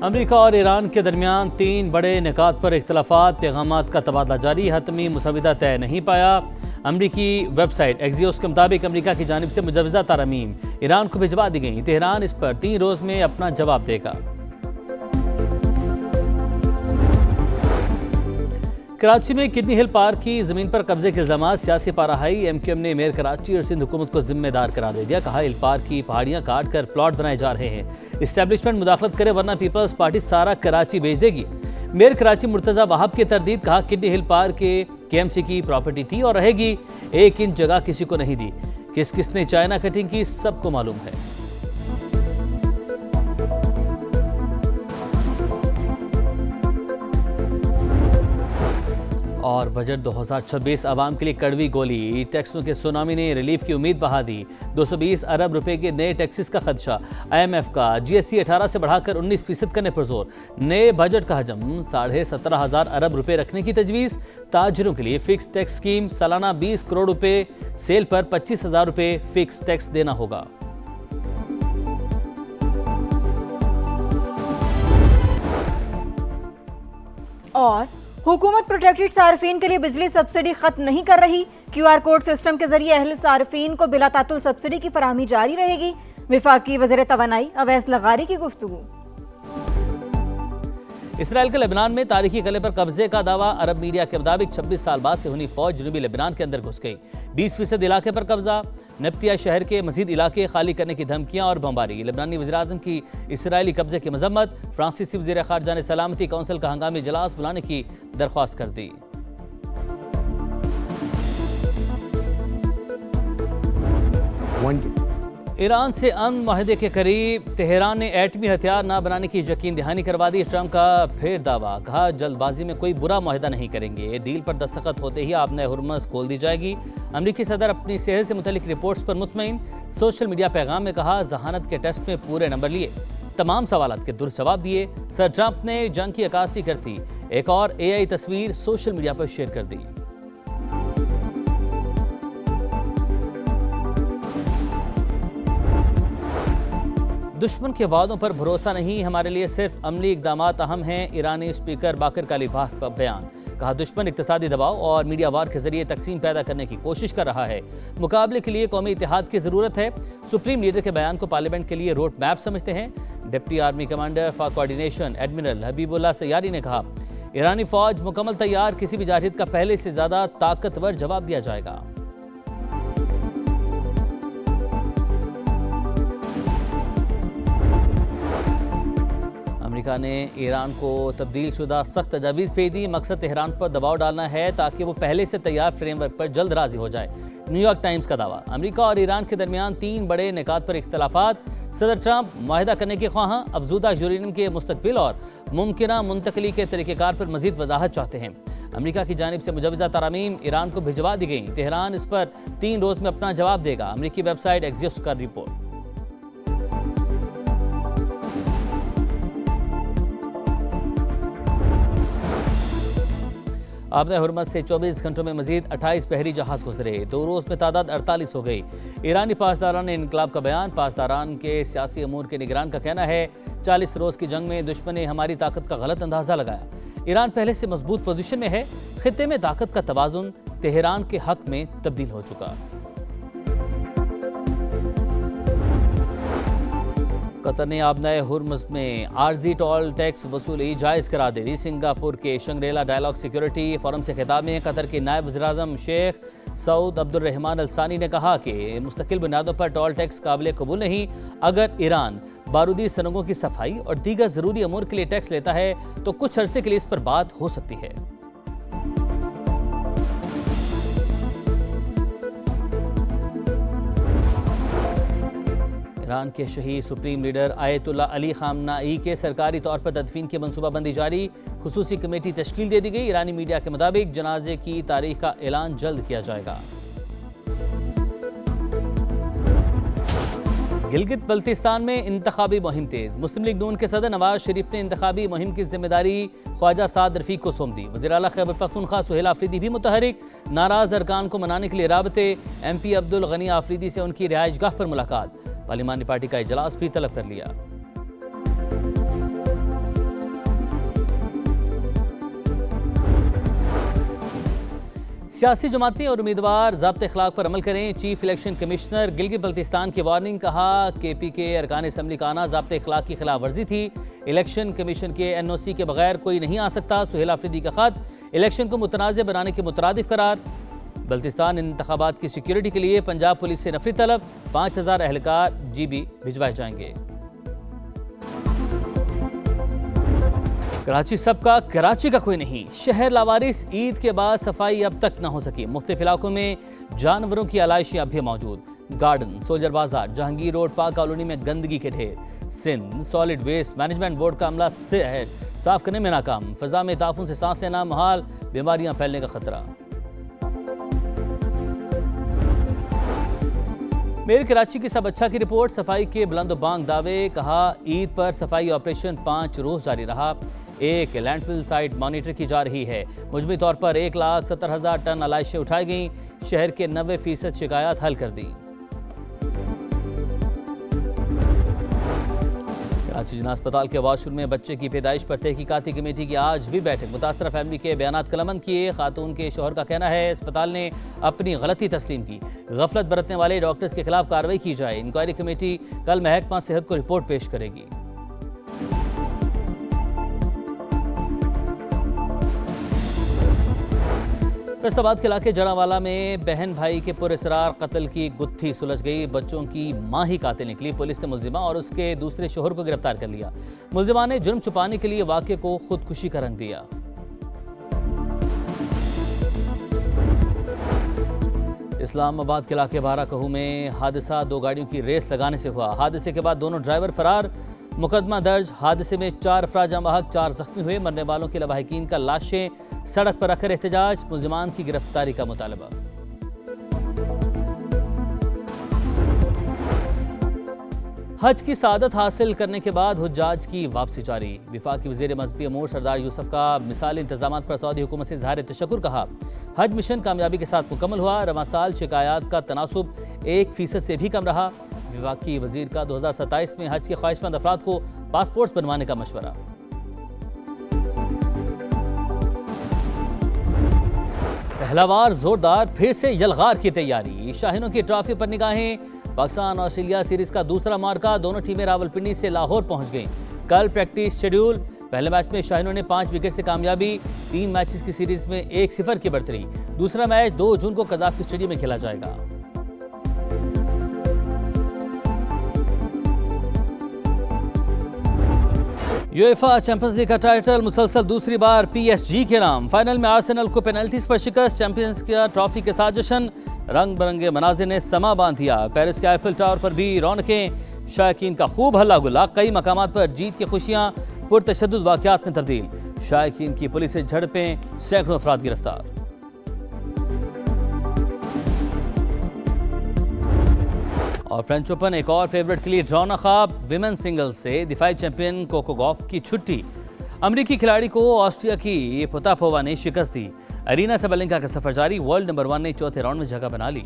America और Iran के दरमियान 3 बड़े निकात पर इख्तलाफात, पैगामात का तबादला जारी, हतमी मुसविदा तय नहीं पाया। अमरीकी वेबसाइट एक्सियोस के मुताबिक अमेरिका की जानिब से मुजवजा तरमीम ईरान को भिजवा दी गई। तेहरान इस पर 3 रोज़ में अपना जवाब देगा। कराची में किडनी हिल पार्क की जमीन पर कब्जे के इल्जामात, सियासी पाराहाई। एमक्यूएम ने मेयर कराची और सिंध हुकूमत को जिम्मेदार करार दे दिया। कहा हिल पार्क की पहाड़ियां काट कर प्लॉट बनाए जा रहे हैं। इस्टेब्लिशमेंट मुदाखलत करे वरना पीपल्स पार्टी सारा कराची बेच देगी। मेयर कराची मुर्तजा वहाब की तरदीद। कहा किडनी हिल पार्क के KMC की प्रॉपर्टी थी और रहेगी। 1 इंच जगह किसी को नहीं दी। किसने चाइना कटिंग की सबको मालूम है। और बजट 2026 आवाम के लिए कड़वी गोली। टैक्सों के सुनामी ने रिलीफ की उम्मीद बहा दी। 220 अरब रुपए के नए टैक्सेस का खदशा। IMF का GST 18 से बढ़ाकर 19% करने पर जोर। नए बजट का हजम 17,500 अरब रुपए रखने की तजवीज़। ताजरों के लिए फिक्स टैक्स स्कीम। सालाना 20 करोड़ रुपए, सेल पर 25,000 रुपए फिक्स टैक्स देना होगा। और हुकूमत प्रोटेक्टेड सार्फिन के लिए बिजली सब्सिडी खत्म नहीं कर रही। QR कोड सिस्टम के जरिए अहल सार्फिन को बिला तातुल सब्सिडी की फराहमी जारी रहेगी। विफाकी वज़ीर तवानाई अवैस लगारी की गुफ्तगू। इसराइल के लेबनान में तारीखी किले पर कब्जे का दावा। अरब मीडिया के मुताबिक 26 साल बाद से हुनी फौज जनूबी लेबनान के अंदर घुस गई। 20% इलाके पर कब्जा। नब्तिया शहर के मजीद इलाके खाली करने की धमकियां और बमबारी। लेबनानी वज़ीर-ए-आज़म की इसराइली कब्जे की मजम्मत। फ्रांसीसी वज़ीर ख़ारजा ने सलामती कौंसिल का हंगामी इजलास बुलाने की दरख्वास्त कर दी। ईरान से अमन माहदे के करीब। तेहरान ने एटमी हथियार न बनाने की यकीन दहानी करवा दी। ट्रंप का फिर दावा। कहा जल्दबाजी में कोई बुरा माहदा नहीं करेंगे। डील पर दस्तखत होते ही आबने हुर्मुज़ खोल दी जाएगी। अमरीकी सदर अपनी सेहत से मुतल्लिक रिपोर्ट्स पर मुतमईन। सोशल मीडिया पैगाम में कहा जहानत के टेस्ट में पूरे नंबर लिए, तमाम सवालात के दुरुस्त जवाब दिए। सर ट्रंप ने जंग की अक्कासी करती एक और AI तस्वीर सोशल मीडिया पर शेयर कर दी। दुश्मन के वादों पर भरोसा नहीं, हमारे लिए सिर्फ अमली इक़दामात अहम हैं। ईरानी स्पीकर बाकर कालिबाफ का बयान। कहा दुश्मन इक़्तिसादी दबाव और मीडिया वार के जरिए तकसीम पैदा करने की कोशिश कर रहा है। मुकाबले के लिए कौमी इत्तेहाद की ज़रूरत है। सुप्रीम लीडर के बयान को पार्लियामेंट के लिए रोड मैप समझते हैं। Deputy army commander for coordination admiral Habibullah Sayyari ने कहा ईरानी फौज मुकम्मल तैयार, किसी भी जारहियत का पहले से ज़्यादा ताकतवर जवाब दिया जाएगा। अमेरिका ने ईरान को तब्दील शुदा सख्त तजावीज़ भेज दी। मकसद तेहरान पर दबाव डालना है ताकि वो पहले से तैयार फ्रेमवर्क पर जल्द राजी हो जाए। न्यूयॉर्क टाइम्स का दावा। अमेरिका और ईरान के दरमियान 3 बड़े निकात पर इख्तलाफात। सदर ट्रंप मुआहिदा करने के ख्वाहां, अफजूदा यूरेनियम के मुस्तकबिल और मुमकिना मुंतकली के तरीक़ेकार पर मजीद वजाहत चाहते हैं। अमेरिका की जानिब से मुजवजा तरामीम ईरान को भिजवा दी गई। तेहरान इस पर 3 रोज़ में अपना जवाब देगा। अमेरिकी वेबसाइट एक्सियोस का रिपोर्ट। आबने हुर्मुज़ से 24 घंटों में मजीद 28 बहरी जहाज गुजरे। 2 रोज़ में तादाद 48 हो गई। ईरानी पासदारान इनकलाब का बयान। पासदारान के सियासी अमूर के निगरान का कहना है 40 रोज़ की जंग में दुश्मन ने हमारी ताकत का गलत अंदाज़ा लगाया। ईरान पहले से मजबूत पोजीशन में है। खित्ते में ताकत का तवाज़ुन तेहरान के हक में तब्दील हो चुका। कतर ने आबनाए हुर्मुज़ में आर्जी टोल टैक्स वसूली जायज़ करार दे दी। सिंगापुर के शंग्रेला डायलॉग सिक्योरिटी फोरम से खिताब में कतर के नायब वज़ीर-ए-आज़म शेख सऊद अब्दुर्रहमान अल सानी ने कहा कि मुस्तकिल बुनियादों पर टोल टैक्स काबिल कबूल नहीं। अगर ईरान बारूदी सनगों की सफाई और दीगर ज़रूरी अमूर के लिए टैक्स लेता है तो कुछ अरसे के लिए इस पर बात हो सकती है। ईरान के शहीद सुप्रीम लीडर आयतुल्लाह अली खामनाई के सरकारी तौर पर तदफीन की मनसूबाबंदी जारी। खुसूसी कमेटी तश्कील दे दी गई। ईरानी मीडिया के मुताबिक जनाजे की तारीख का ऐलान जल्द किया जाएगा। गिलगित बल्तिस्तान में इंतखाबी मुहिम तेज। मुस्लिम लीग नून के सदर नवाज शरीफ ने इंतखाबी मुहिम की जिम्मेदारी ख्वाजा साद रफीक को सौंप दी। वज़ीर आला खैबर पख्तूनख्वा सुहेल आफरीदी भी मुतहरिक। नाराज अरकान को मनाने के लिए राबते। MP अब्दुल गनी आफरीदी से उनकी रिहाइशगाह पर मुलाकात। पार्लिमानी पार्टी का इजलास भी तलब कर लिया। सियासी जमातें और उम्मीदवार ज़ाब्ते अखलाक पर अमल करें। Chief election commissioner Gilgit Baltistan की वार्निंग। कहा KP के अरकान असम्बली का आना ज़ाब्ते अखलाक की खिलाफ वर्जी थी। इलेक्शन कमीशन के NOC के बगैर कोई नहीं आ सकता। सुहेल आफरीदी का खत। इलेक्शन को मुतनाज़ बनाने के मुतरादिफ करार। बल्तिस्तान इंतखाबात की सिक्योरिटी के लिए पंजाब पुलिस से नफरी तलब। 5000 एहलकार GB भिजवाए जाएंगे। कराची सबका, कराची का कोई नहीं। शहर लावारिस। ईद के बाद सफाई अब तक न हो सकी। मुख्तलिफ इलाकों में जानवरों की आलाइशें अब भी मौजूद। गार्डन, सोल्जर बाजार, जहांगीर रोड, पाक कॉलोनी में गंदगी के ढेर। Sindh solid waste management board का अमला शहर साफ करने में नाकाम। फजा में ताफून से सांस लेना मुहाल, बीमारियां फैलने का खतरा। मेरे कराची की सब अच्छा की रिपोर्ट। सफाई के बुलंदोबांग दावे। कहा ईद पर सफाई ऑपरेशन 5 रोज जारी रहा। एक लैंडफिल साइट मॉनिटर की जा रही है। मुजमी तौर पर 1,70,000 टन आलाइशें उठाई गईं। शहर के 90% शिकायत हल कर दी। कराची जिना अस्पताल के वॉशरूम में बच्चे की पैदाइश पर तहकीकाती कमेटी की आज भी बैठक। मुतासरा फैमिली के बयानात कलमबंद किए। खातून के शोहर का कहना है अस्पताल ने अपनी गलती तस्लीम की। गफलत बरतने वाले डॉक्टर्स के खिलाफ कार्रवाई की जाए। इंक्वायरी कमेटी कल महकमा सेहत को रिपोर्ट पेश करेगी। फैसलाबाद के इलाके जड़ावाला में बहन भाई के पुरअसरार कत्ल की गुत्थी सुलझ गई। बच्चों की मां ही कातिल निकली। पुलिस ने मुलजिमा और उसके दूसरे शोहर को गिरफ्तार कर लिया। मुलजिमा ने जुर्म छुपाने के लिए वाक़े को खुदकुशी का रंग दिया। इस्लामाबाद के इलाके बाराकहू में हादसा। 2 गाड़ियों की रेस लगाने से हुआ। हादसे के बाद दोनों ड्राइवर फरार। मुकदमा दर्ज। हादसे में 4 अफराद जाँ बहक, 4 जख्मी हुए। मरने वालों के लवाहिकीन का लाशें सड़क पर रखकर एहतजाज। मुलजिमान की गिरफ्तारी का मुतालबा। हज की सादत हासिल करने के बाद हुज्जाज की वापसी जारी। वफाकी वज़ीर मज़हबी अमूर सरदार यूसुफ का मिसाली इंतजामात पर सऊदी हुकूमत से इज़हार तशक्कुर। कहा हज मिशन कामयाबी के साथ मुकम्मल हुआ। रवां साल शिकायत का तनासुब 1% से भी कम रहा। वफाकी वज़ीर का 2027 में हज के ख्वाहिशमंद अफराद को पासपोर्ट बनवाने का मशवरा। पहला वार जोरदार, फिर से यलगार की तैयारी। शाहीनों की ट्रॉफी पर निगाहें। पाकिस्तान ऑस्ट्रेलिया सीरीज का दूसरा मार्का। दोनों टीमें रावलपिंडी से लाहौर पहुंच गईं। कल प्रैक्टिस शेड्यूल। पहले मैच में शाहीनों ने 5 विकेट से कामयाबी। 3 मैचेस की सीरीज में 1-0 की बढ़तरी। दूसरा मैच 2 जून को कज़ाफ़ी स्टेडियम में खेला जाएगा। यूएफा चैंपियंस लीग का टाइटल मुसलसल दूसरी बार PSG के नाम। फाइनल में आर्सेनल को पेनल्टीज पर शिकस्त। चैंपियंस का ट्रॉफी के साथ जश्न। रंग बिरंगे मनाजिर ने समा बांध दिया। पेरिस के आईफिल टावर पर भी रौनकें। शायकीन का खूब हल्ला गुल्ला। कई मकामात पर जीत की खुशियां पुरतशद्दुद वाक़यात में तब्दील। शायकीन की पुलिस से झड़पें। सैकड़ों अफराद गिरफ्तार। और फ्रेंच ओपन एक और फेवरेट के लिए ड्रॉना ख्वाब। विमेन सिंगल्स से दिफाई चैंपियन कोको गॉफ की छुट्टी। अमेरिकी खिलाड़ी को ऑस्ट्रिया की पोतापोवा ने शिकस्त दी। अरीना सबलेंका का सफर जारी। वर्ल्ड नंबर 1 ने चौथे राउंड में जगह बना ली।